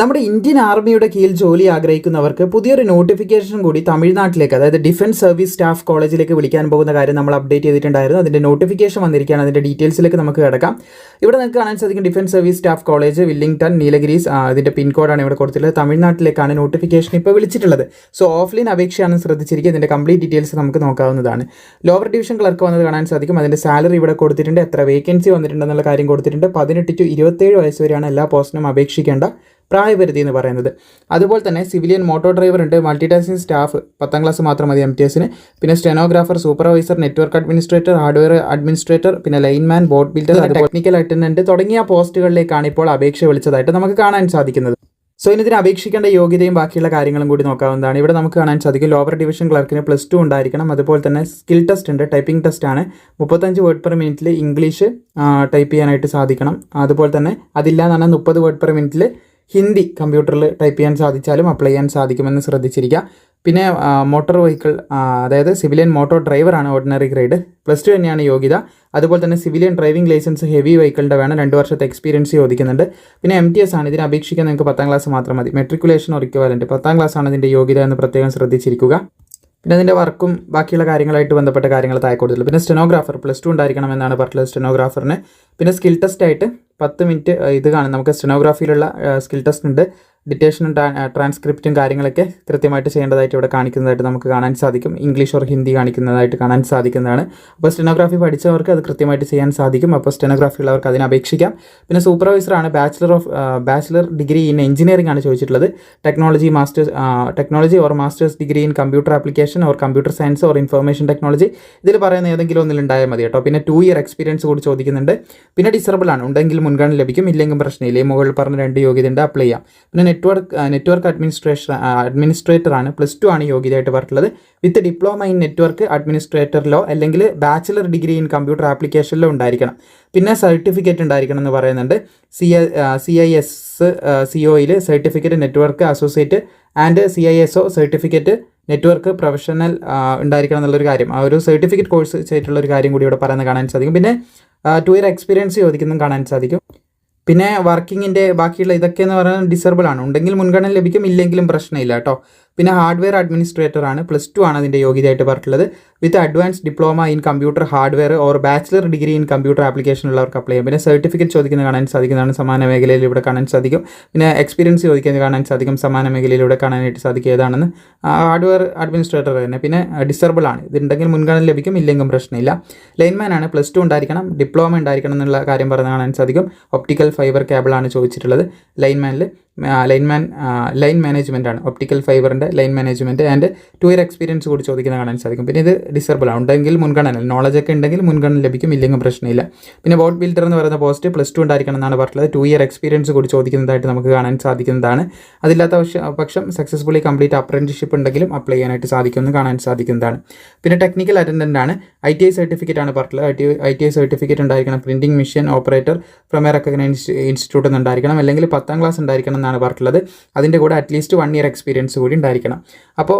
നമ്മുടെ ഇന്ത്യൻ ആർമിയുടെ കീഴിൽ ജോലി ആഗ്രഹിക്കുന്നവർക്ക് പുതിയൊരു നോട്ടിഫിക്കേഷൻ കൂടി തമിഴ്നാട്ടിലേക്ക്, അതായത് ഡിഫൻസ് സർവീസ് സ്റ്റാഫ് കോളേജിലേക്ക് വിളിക്കാൻ പോകുന്ന കാര്യം നമ്മൾ അപ്ഡേറ്റ് ചെയ്തിട്ടുണ്ടായിരുന്നു. അതിൻ്റെ നോട്ടിഫിക്കേഷൻ വന്നിരിക്കുകയാണ്. അതിൻ്റെ ഡീറ്റെയിൽസിലേക്ക് നമുക്ക് കിടക്കാം. ഇവിടെ നിങ്ങൾക്ക് കാണാൻ സാധിക്കും Defence service Staff College, Wellington, Nilgiris. ഇതിൻ്റെ പിൻകോഡാണ് ഇവിടെ കൊടുത്തിട്ടുള്ളത്. തമിഴ്നാട്ടിലേക്കാണ് നോട്ടിഫിക്കേഷൻ ഇപ്പോൾ വിളിച്ചിട്ടുള്ളത്. സോ ഓഫ്ലൈൻ അപേക്ഷയാണ് ശ്രദ്ധിച്ചിരിക്കുക. ഇതിൻ്റെ കംപ്ലീറ്റ് ഡീറ്റെയിൽസ് നമുക്ക് നോക്കാവുന്നതാണ്. ലോവർ ഡിവിഷൻ ക്ലർക്ക് വന്നത് കാണാൻ സാധിക്കും. അതിൻ്റെ സാലറി ഇവിടെ കൊടുത്തിട്ടുണ്ട്. എത്ര വേക്കൻസി വന്നിട്ടുണ്ടെന്നുള്ള കാര്യം കൊടുത്തിട്ടുണ്ട്. 18 to 27 വയസ്സ് വരെയാണ് എല്ലാ പോസ്റ്റിനും അപേക്ഷിക്കേണ്ട പ്രായപരിധി എന്ന് പറയുന്നത്. അതുപോലെ തന്നെ സിവിലിയൻ മോട്ടോ ഡ്രൈവർ ഉണ്ട്, മൾട്ടി ടാസ്കിംഗ് സ്റ്റാഫ് 10ാം ക്ലാസ് മാത്രം മതി MTSന്. പിന്നെ stenographer, supervisor, network administrator, hardware administrator, പിന്നെ lineman, boat builder, technical attendant തുടങ്ങിയ പോസ്റ്റുകളിലേക്കാണ് ഇപ്പോൾ അപേക്ഷ വിളിച്ചതായിട്ട് നമുക്ക് കാണാൻ സാധിക്കുന്നത്. സോ ഇതിന് അപേക്ഷിക്കേണ്ട യോഗ്യതയും ബാക്കിയുള്ള കാര്യങ്ങളും കൂടി നോക്കാവുന്നതാണ്. ഇവിടെ നമുക്ക് കാണാൻ സാധിക്കും ലോവർ ഡിവിഷൻ ക്ലർക്കിന് +2 ഉണ്ടായിരിക്കണം. അതുപോലെ തന്നെ സ്കിൽ ടെസ്റ്റ് ഉണ്ട്, ടൈപ്പിംഗ് ടെസ്റ്റ് ആണ്. 35 വേർഡ് പെർ മിനിറ്റിൽ ഇംഗ്ലീഷ് ടൈപ്പ് ചെയ്യാനായിട്ട് സാധിക്കണം. അതുപോലെ തന്നെ അതില്ലാന്നാണ് 30 വേർഡ് പെർ മിനിറ്റിൽ ഹിന്ദി കമ്പ്യൂട്ടറിൽ ടൈപ്പ് ചെയ്യാൻ സാധിച്ചാലും അപ്ലൈ ചെയ്യാൻ സാധിക്കുമെന്ന് ശ്രദ്ധിച്ചിരിക്കുക. പിന്നെ മോട്ടോർ വെഹിക്കിൾ, അതായത് സിവിലിയൻ മോട്ടോർ ഡ്രൈവറാണ് ഓർഡിനറി ഗ്രേഡ്, +2 തന്നെയാണ് യോഗ്യത. അതുപോലെ തന്നെ സിവിലിയൻ ഡ്രൈവിംഗ് ലൈസൻസ് ഹെവി വെഹിക്കിളിൻ്റെ വേണം, 2 വർഷത്തെ എക്സ്പീരിയൻസ് ചോദിക്കുന്നുണ്ട്. പിന്നെ MTS ആണ്. ഇതിന് അപേക്ഷിക്കാൻ നിങ്ങൾക്ക് 10ാം ക്ലാസ് മാത്രം മതി. മെട്രിക്കുലേഷൻ ഇക്വലന്റ് 10ാം ക്ലാസ് ആണ് ഇതിൻ്റെ യോഗ്യത എന്ന് പ്രത്യേകം ശ്രദ്ധിച്ചിരിക്കുക. പിന്നെ അതിൻ്റെ വർക്കും ബാക്കിയുള്ള കാര്യങ്ങളായിട്ട് ബന്ധപ്പെട്ട കാര്യങ്ങൾ താഴെ കൊടുത്തിട്ടുള്ളൂ. പിന്നെ സ്റ്റെനോഗ്രാഫർ +2 ഉണ്ടായിരിക്കണം എന്നാണ് പറഞ്ഞത് സ്റ്റെനോഗ്രാഫറിന്. പിന്നെ സ്കിൽ ടെസ്റ്റ് ആയിട്ട് 10 മിനിറ്റ് ഇത് കാണും. നമുക്ക് സ്റ്റെനോഗ്രാഫിയിലുള്ള സ്കിൽ ടെസ്റ്റ് ഉണ്ട്. ഡിറ്റേഷനും ട്രാൻസ്ക്രിപ്റ്റും കാര്യങ്ങളൊക്കെ കൃത്യമായിട്ട് ചെയ്യേണ്ടതായിട്ട് ഇവിടെ കാണിക്കുന്നതായിട്ട് നമുക്ക് കാണാൻ സാധിക്കും. ഇംഗ്ലീഷ് ഓർ ഹിന്ദി കാണിക്കുന്നതായിട്ട് കാണാൻ സാധിക്കുന്നതാണ്. അപ്പോൾ സ്റ്റെനോഗ്രാഫി പഠിച്ചവർക്ക് അത് കൃത്യമായിട്ട് ചെയ്യാൻ സാധിക്കും. അപ്പോൾ സ്റ്റെനോഗ്രാഫി ഉള്ളവർക്ക് അതിന് അപേക്ഷിക്കാം. പിന്നെ സൂപ്പർവൈസറാണ്, ബാച്ചിലർ ഡിഗ്രി ഇൻ എഞ്ചിനീയറിംഗ് ആണ് ചോദിച്ചിട്ടുള്ളത്. Technology or masters degree in computer application or computer science or information technology, ഇതിൽ പറയുന്ന ഏതെങ്കിലും ഒന്നിലുണ്ടായാൽ മതി കേട്ടോ. പിന്നെ 2 ഇയർ എക്സ്പീരിയൻസ് കൂടി ചോദിക്കുന്നുണ്ട്. പിന്നെ ഡിസേബിൾ ആണ്, ഉണ്ടെങ്കിൽ മുൻഗണന ലഭിക്കും, ഇല്ലെങ്കിൽ പ്രശ്നമില്ല. ഈ മുകളിൽ പറഞ്ഞ 2 യോഗ്യത ഉണ്ട്, അപ്ലൈ ചെയ്യാം. പിന്നെ നെറ്റ്വർക്ക് അഡ്മിനിസ്ട്രേറ്റർ ആണ്, +2 ആണ് യോഗ്യതയായിട്ട് പറഞ്ഞിട്ടുള്ളത്. വിത്ത് ഡിപ്ലോമ ഇൻ നെറ്റ്വർക്ക് അഡ്മിനിസ്ട്രേറ്ററിലോ അല്ലെങ്കിൽ ബാച്ചിലർ ഡിഗ്രി ഇൻ കമ്പ്യൂട്ടർ ആപ്ലിക്കേഷനിലോ ഉണ്ടായിരിക്കണം. പിന്നെ സർട്ടിഫിക്കറ്റ് ഉണ്ടായിരിക്കണം എന്ന് പറയുന്നുണ്ട്. CIS COയിൽ certificate network associate and CISO certificate network professional ഉണ്ടായിരിക്കണം എന്നുള്ളൊരു കാര്യം, ആ ഒരു സർട്ടിഫിക്കറ്റ് കോഴ്സ് ചെയ്തിട്ടുള്ളൊരു കാര്യം കൂടി ഇവിടെ പറയുന്നത് കാണാൻ സാധിക്കും. പിന്നെ 2 ഇയർ എക്സ്പീരിയൻസ് ചോദിക്കുന്നതും കാണാൻ സാധിക്കും. പിന്നെ വർക്കിങ്ങിൻ്റെ ബാക്കിയുള്ള ഇതൊക്കെ എന്ന് പറയുന്നത് ഡിസേബിൾ ആണ്, ഉണ്ടെങ്കിൽ മുൻഗണന ലഭിക്കും, ഇല്ലെങ്കിലും പ്രശ്നമില്ല കേട്ടോ. പിന്നെ ഹാർഡ്വെയർ അഡ്മിനിസ്ട്രേറ്റർ ആണ്, +2 ആണ് അതിൻ്റെ യോഗ്യതയായിട്ട് പറഞ്ഞിട്ടുള്ളത്. With advance diploma in computer hardware or bachelor degree in computer application ഉള്ളവർക്ക് അപ്ലൈ ചെയ്യാം. പിന്നെ സർട്ടിഫിക്കറ്റ് ചോദിക്കുന്നത് കാണാൻ സാധിക്കുന്നതാണ്, സമാന മേഖലയിൽ ഇവിടെ കാണാൻ സാധിക്കും. പിന്നെ എക്സ്പീരിയൻസ് ചോദിക്കുന്നത് കാണാൻ സാധിക്കും, സമാന മേഖലയിൽ ഇവിടെ കാണാനായിട്ട് സാധിക്കും. ഏതാണെന്ന് ഹാർഡ്വെയർ അഡ്മിനിസ്ട്രേറ്റർ തന്നെ. പിന്നെ ഡിസേബിൾ ആണ്, ഇതുണ്ടെങ്കിൽ മുൻഗണന ലഭിക്കും, ഇല്ലെങ്കിലും പ്രശ്നമില്ല. ലൈൻമാൻ ആണ്, +2 ഉണ്ടായിരിക്കണം, ഡിപ്ലോമ ഉണ്ടായിരിക്കണം എന്നുള്ള കാര്യം പറഞ്ഞ് കാണാൻ സാധിക്കും. ഒപ്റ്റിക്കൽ ഫൈബർ കേബിൾ ആണ് ചോദിച്ചിട്ടുള്ളത്. ലൈൻ മാനേജ്മെൻ്റ് ആണ്, ഒപ്റ്റിക്കൽ ഫൈബറിൻ്റെ line management and 2 year experience കൂടി ചോദിക്കുന്നത് കാണാൻ സാധിക്കും. പിന്നെ ഇത് ഡിസേബിൾ ആണ്, ഉണ്ടെങ്കിൽ മുൻഗണന, നോളജൊക്കെ ഉണ്ടെങ്കിൽ മുൻഗണന ലഭിക്കും, ഇല്ലെങ്കിൽ പ്രശ്നമില്ല. പിന്നെ ബോട്ട് ബിൽഡർ എന്ന് പറയുന്ന പോസ്റ്റ് +2 ഉണ്ടായിരിക്കണം എന്നാണ് പറഞ്ഞിട്ടുള്ളത്. 2 ഇയർ എക്സ്പീരിയൻസ് കൂടി ചോദിക്കുന്നതായിട്ട് നമുക്ക് കാണാൻ സാധിക്കുന്നതാണ്. അതില്ലാത്ത പക്ഷം സക്സസ്ഫുള്ളി കംപ്ലീറ്റ് അപ്രന്റീസ്ഷിപ്പ് ഉണ്ടെങ്കിലും അപ്ലൈ ചെയ്യാനായിട്ട് സാധിക്കുമെന്ന് കാണാൻ സാധിക്കുന്നതാണ്. പിന്നെ ടെക്നിക്കൽ അറ്റൻഡൻ്റ് ആണ്, ITI സർട്ടിഫിക്കറ്റ് ആണ് പറഞ്ഞിട്ടുള്ളത്. ITI സർട്ടിഫിക്കറ്റ് ഉണ്ടായിരിക്കണം. Printing machine operator from A recognised institute ഉണ്ടായിരിക്കണം, അല്ലെങ്കിൽ 10ാം ക്ലാസ് ഉണ്ടായിരിക്കണം എന്നാണ് പറഞ്ഞിട്ടുള്ളത്. അതിൻ്റെ കൂടെ അറ്റ്ലീസ്റ്റ് 1 ഇയർ എക്സ്പീരിയൻസ് കൂടി ഉണ്ടായിരിക്കണം. അപ്പോൾ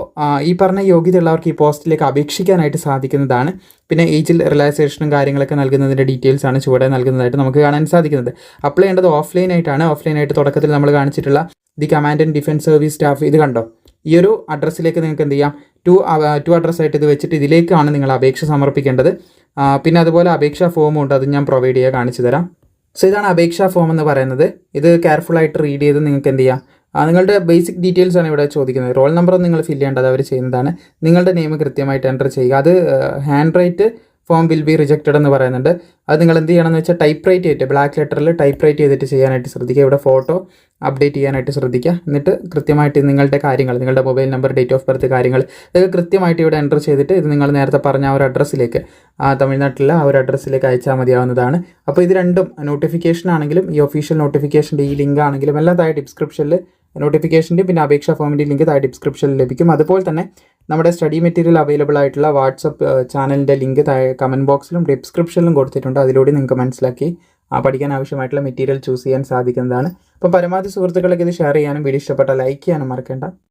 ഈ പറഞ്ഞ യോഗ്യത ഉള്ളവർക്ക് ഈ പോസ്റ്റിലേക്ക് അപേക്ഷിക്കാനായിട്ട് സാധിക്കുന്നതാണ്. പിന്നെ ഏജിൽ റിലാക്സേഷനും കാര്യങ്ങളൊക്കെ നൽകുന്നതിൻ്റെ ഡീറ്റെയിൽസ് ആണ് ചുവടെ നൽകുന്നതായിട്ട് നമുക്ക് കാണാൻ സാധിക്കുന്നത്. അപ്ലൈ ചെയ്യേണ്ടത് ഓഫ്ലൈനായിട്ടാണ്. ഓഫ്ലൈനായിട്ട് തുടക്കത്തിൽ നമ്മൾ കാണിച്ചിട്ടുള്ള the commandant defence service staff, ഇത് കണ്ടോ, ഈ ഒരു അഡ്രസ്സിലേക്ക് നിങ്ങൾക്ക് എന്ത് ചെയ്യാം, ടു അഡ്രസ്സായിട്ട് ഇത് വെച്ചിട്ട് ഇതിലേക്കാണ് നിങ്ങൾ അപേക്ഷ സമർപ്പിക്കേണ്ടത്. പിന്നെ അതുപോലെ അപേക്ഷാ ഫോമും ഉണ്ട്, അത് ഞാൻ പ്രൊവൈഡ് ചെയ്യാൻ കാണിച്ചു തരാം. സോ ഇതാണ് അപേക്ഷാ ഫോം എന്ന് പറയുന്നത്. ഇത് കെയർഫുള്ളായിട്ട് റീഡ് ചെയ്ത് നിങ്ങൾക്ക് എന്ത് ചെയ്യാം, നിങ്ങളുടെ ബേസിക് ഡീറ്റെയിൽസ് ആണ് ഇവിടെ ചോദിക്കുന്നത്. റോൾ നമ്പർ നിങ്ങൾ ഫില്ല് ചെയ്യേണ്ടത് അവർ ചെയ്യുന്നതാണ്. നിങ്ങളുടെ നെയിം കൃത്യമായിട്ട് എൻ്റർ ചെയ്യുക. അത് hand write form will be rejected എന്ന് പറയുന്നുണ്ട്. അത് നിങ്ങൾ എന്ത് ചെയ്യണമെന്ന് വെച്ചാൽ ടൈപ്പ് റൈറ്റ് ചെയ്തിട്ട് ബ്ലാക്ക് ലെറ്ററിൽ ടൈപ്പ് റൈറ്റ് ചെയ്തിട്ട് ചെയ്യാനായിട്ട് ശ്രദ്ധിക്കുക. ഇവിടെ ഫോട്ടോ അപ്ഡേറ്റ് ചെയ്യാനായിട്ട് ശ്രദ്ധിക്കുക. എന്നിട്ട് കൃത്യമായിട്ട് നിങ്ങളുടെ കാര്യങ്ങൾ, നിങ്ങളുടെ mobile number, date of birth കാര്യങ്ങൾ ഇതൊക്കെ കൃത്യമായിട്ട് ഇവിടെ എൻ്റർ ചെയ്തിട്ട് ഇത് നിങ്ങൾ നേരത്തെ പറഞ്ഞ ആ ഒരു അഡ്രസ്സിലേക്ക്, തമിഴ്നാട്ടിലെ ആ ഒരു അഡ്രസ്സിലേക്ക് അയച്ചാൽ മതിയാവുന്നതാണ്. അപ്പോൾ ഇത് രണ്ടും നോട്ടിഫിക്കേഷൻ ആണെങ്കിലും ഈ ഒഫീഷ്യൽ നോട്ടിഫിക്കേഷൻ്റെ ഈ ലിങ്ക് ആണെങ്കിലും എല്ലാം താഴെ ഡിസ്ക്രിപ്ഷനിൽ നോട്ടിഫിക്കേഷൻ്റെ പിന്നെ അപേക്ഷാ ഫോമിൻ്റെ ലിങ്ക് താഴെ ഡിസ്ക്രിപ്ഷനിൽ ലഭിക്കും. അതുപോലെ തന്നെ നമ്മുടെ സ്റ്റഡി മെറ്റീരിയൽ അവൈലബിൾ ആയിട്ടുള്ള വാട്സപ്പ് ചാനലിൻ്റെ ലിങ്ക് താഴെ കമൻറ്റ് ബോക്സിലും ഡിസ്ക്രിപ്ഷനിലും കൊടുത്തിട്ടുണ്ട്. അതിലൂടെ നിങ്ങൾക്ക് മനസ്സിലാക്കി പഠിക്കാൻ ആവശ്യമായിട്ടുള്ള മെറ്റീരിയൽ ചൂസ് ചെയ്യാൻ സാധിക്കുന്നതാണ്. അപ്പം പരമാവധി സുഹൃത്തുക്കളൊക്കെ ഇത് ഷെയർ ചെയ്യാനും വീഡിയോ ഇഷ്ടപ്പെട്ടാൽ ലൈക്ക് ചെയ്യാനും മറക്കേണ്ട.